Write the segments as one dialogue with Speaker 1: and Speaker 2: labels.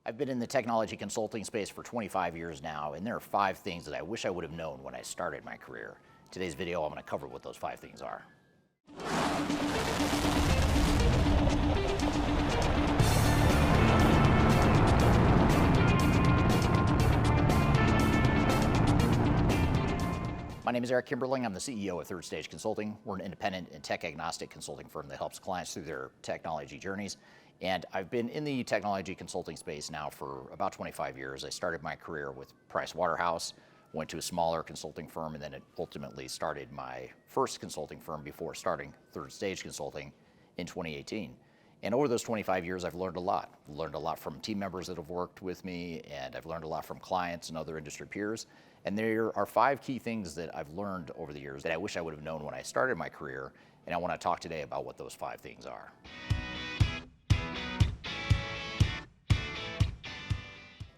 Speaker 1: I've been in the technology consulting space for 25 years now, and there are 5 things that I wish I would have known when I started my career. In today's video, I'm going to cover what those 5 things are. My name is Eric Kimberling. I'm the CEO of Third Stage Consulting. We're an independent and tech-agnostic consulting firm that helps clients through their technology journeys. And I've been in the technology consulting space now for about 25 years. I started my career with Price Waterhouse, went to a smaller consulting firm, and then it ultimately started my first consulting firm before starting Third Stage Consulting in 2018. And over those 25 years, I've learned a lot. I've learned a lot from team members that have worked with me, and I've learned a lot from clients and other industry peers. And there are 5 key things that I've learned over the years that I wish I would have known when I started my career, and I want to talk today about what those 5 things are.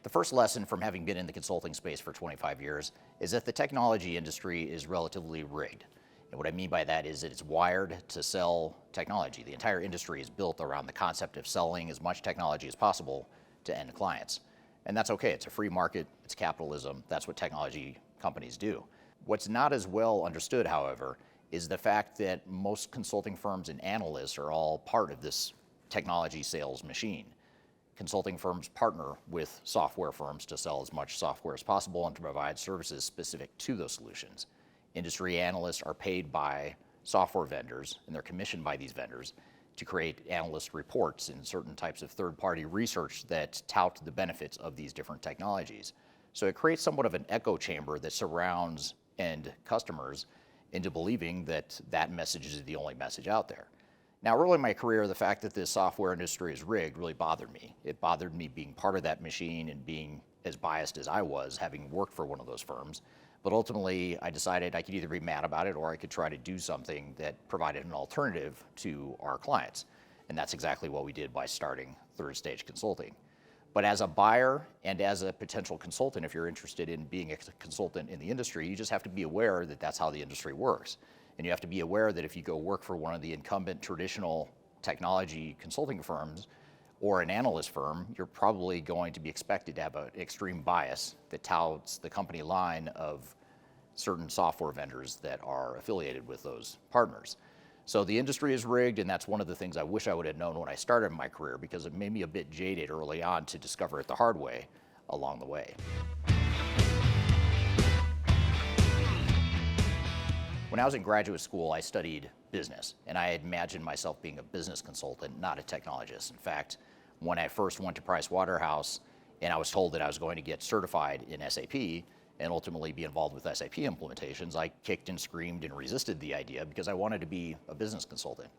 Speaker 1: The first lesson from having been in the consulting space for 25 years is that the technology industry is relatively rigged. And what I mean by that is that it's wired to sell technology. The entire industry is built around the concept of selling as much technology as possible to end clients. And that's okay, it's a free market, it's capitalism, that's what technology companies do. What's not as well understood, however, is the fact that most consulting firms and analysts are all part of this technology sales machine. Consulting firms partner with software firms to sell as much software as possible and to provide services specific to those solutions. Industry analysts are paid by software vendors, and they're commissioned by these vendors to create analyst reports and certain types of third-party research that tout the benefits of these different technologies. So it creates somewhat of an echo chamber that surrounds end customers into believing that that message is the only message out there. Now, early in my career, the fact that this software industry is rigged really bothered me. It bothered me being part of that machine and being as biased as I was, having worked for one of those firms. But ultimately, I decided I could either be mad about it or I could try to do something that provided an alternative to our clients. And that's exactly what we did by starting Third Stage Consulting. But as a buyer and as a potential consultant, if you're interested in being a consultant in the industry, you just have to be aware that that's how the industry works. And you have to be aware that if you go work for one of the incumbent traditional technology consulting firms or an analyst firm, you're probably going to be expected to have an extreme bias that touts the company line of certain software vendors that are affiliated with those partners. So the industry is rigged, and that's one of the things I wish I would have known when I started my career, because it made me a bit jaded early on to discover it the hard way along the way. When I was in graduate school, I studied business, and I had imagined myself being a business consultant, not a technologist. In fact, when I first went to Price Waterhouse and I was told that I was going to get certified in SAP and ultimately be involved with SAP implementations, I kicked and screamed and resisted the idea because I wanted to be a business consultant.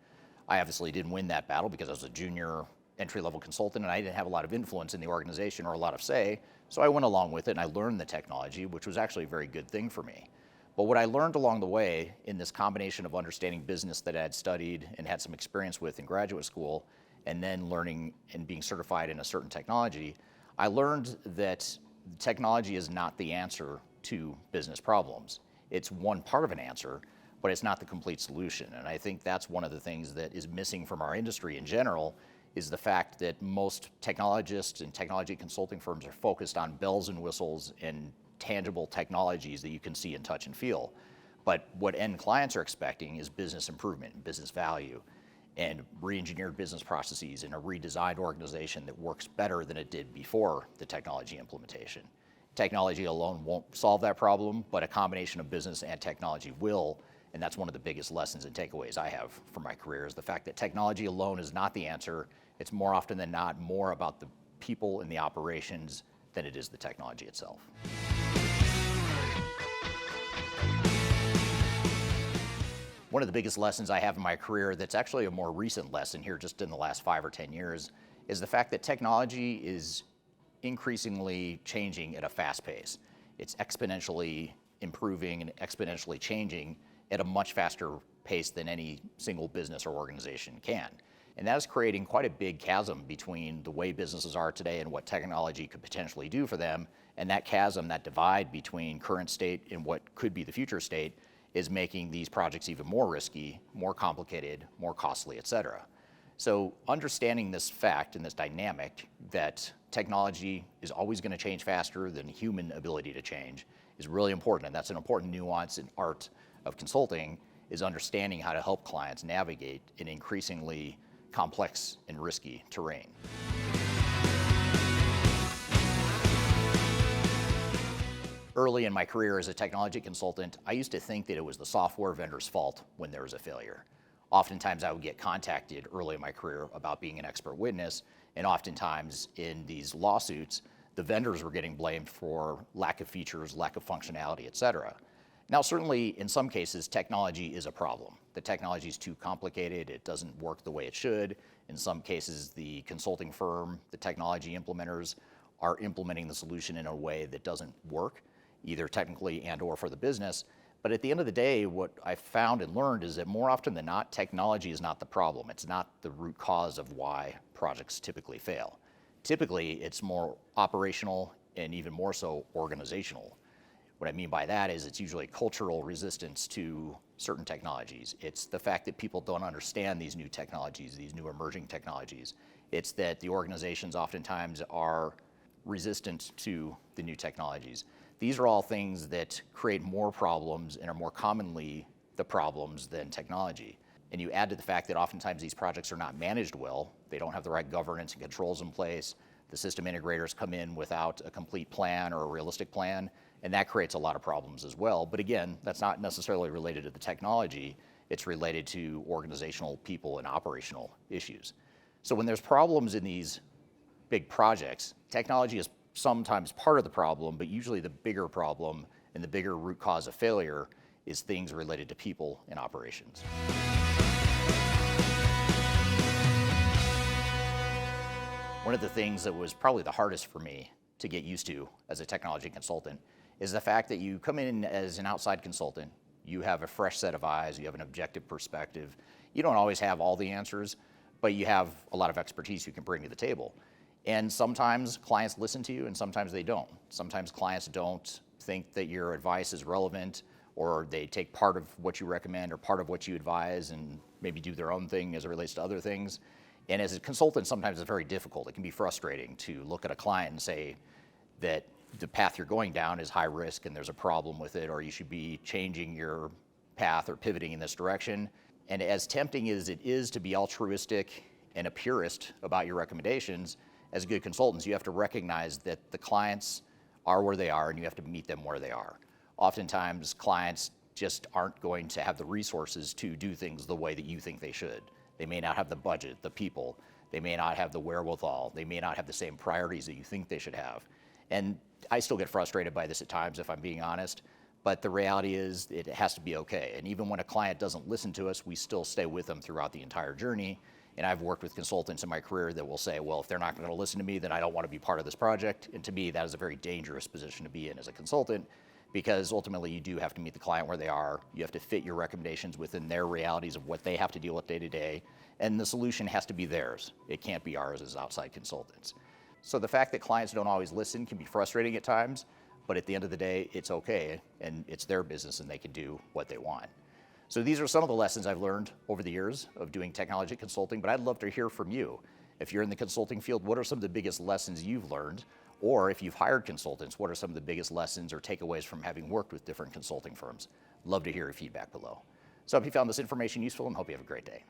Speaker 1: I obviously didn't win that battle because I was a junior entry-level consultant and I didn't have a lot of influence in the organization or a lot of say, so I went along with it and I learned the technology, which was actually a very good thing for me. But what I learned along the way in this combination of understanding business that I had studied and had some experience with in graduate school, and then learning and being certified in a certain technology, I learned that technology is not the answer to business problems. It's one part of an answer, but it's not the complete solution. And I think that's one of the things that is missing from our industry in general, is the fact that most technologists and technology consulting firms are focused on bells and whistles and tangible technologies that you can see and touch and feel. But what end clients are expecting is business improvement, business value, and re-engineered business processes in a redesigned organization that works better than it did before the technology implementation. Technology alone won't solve that problem, but a combination of business and technology will, and that's one of the biggest lessons and takeaways I have from my career, is the fact that technology alone is not the answer. It's more often than not more about the people and the operations than it is the technology itself. One of the biggest lessons I have in my career that's actually a more recent lesson here just in the last 5 or 10 years is the fact that technology is increasingly changing at a fast pace. It's exponentially improving and exponentially changing at a much faster pace than any single business or organization can. And that is creating quite a big chasm between the way businesses are today and what technology could potentially do for them. And that chasm, that divide between current state and what could be the future state, is making these projects even more risky, more complicated, more costly, et cetera. So understanding this fact and this dynamic that technology is always going to change faster than human ability to change is really important. And that's an important nuance and art of consulting, is understanding how to help clients navigate an increasingly complex and risky terrain. Early in my career as a technology consultant, I used to think that it was the software vendor's fault when there was a failure. Oftentimes I would get contacted early in my career about being an expert witness, and oftentimes in these lawsuits, the vendors were getting blamed for lack of features, lack of functionality, et cetera. Now, certainly in some cases, technology is a problem. The technology is too complicated, it doesn't work the way it should. In some cases, the consulting firm, the technology implementers are implementing the solution in a way that doesn't work, either technically and or for the business. But at the end of the day, what I found and learned is that more often than not, technology is not the problem. It's not the root cause of why projects typically fail. Typically, it's more operational and even more so organizational. What I mean by that is it's usually cultural resistance to certain technologies. It's the fact that people don't understand these new technologies, these new emerging technologies. It's that the organizations oftentimes are resistant to the new technologies. These are all things that create more problems and are more commonly the problems than technology. And you add to the fact that oftentimes these projects are not managed well. They don't have the right governance and controls in place. The system integrators come in without a complete plan or a realistic plan, and that creates a lot of problems as well. But again, that's not necessarily related to the technology. It's related to organizational, people, and operational issues. So when there's problems in these big projects, technology is sometimes part of the problem, but usually the bigger problem and the bigger root cause of failure is things related to people and operations. One of the things that was probably the hardest for me to get used to as a technology consultant is the fact that you come in as an outside consultant, you have a fresh set of eyes, you have an objective perspective. You don't always have all the answers, but you have a lot of expertise you can bring to the table. And sometimes clients listen to you and sometimes they don't. Sometimes clients don't think that your advice is relevant, or they take part of what you recommend or part of what you advise and maybe do their own thing as it relates to other things. And as a consultant, sometimes it's very difficult. It can be frustrating to look at a client and say that the path you're going down is high risk and there's a problem with it, or you should be changing your path or pivoting in this direction. And as tempting as it is to be altruistic and a purist about your recommendations, as good consultants, you have to recognize that the clients are where they are and you have to meet them where they are. Oftentimes, clients just aren't going to have the resources to do things the way that you think they should. They may not have the budget, the people, they may not have the wherewithal, they may not have the same priorities that you think they should have. And I still get frustrated by this at times, if I'm being honest, but the reality is it has to be okay. And even when a client doesn't listen to us, we still stay with them throughout the entire journey. And I've worked with consultants in my career that will say, well, if they're not going to listen to me, then I don't want to be part of this project. And to me, that is a very dangerous position to be in as a consultant, because ultimately you do have to meet the client where they are. You have to fit your recommendations within their realities of what they have to deal with day to day. And the solution has to be theirs. It can't be ours as outside consultants. So the fact that clients don't always listen can be frustrating at times, but at the end of the day, it's okay, and it's their business and they can do what they want. So these are some of the lessons I've learned over the years of doing technology consulting, but I'd love to hear from you. If you're in the consulting field, what are some of the biggest lessons you've learned? Or if you've hired consultants, what are some of the biggest lessons or takeaways from having worked with different consulting firms? Love to hear your feedback below. So I hope you found this information useful and hope you have a great day.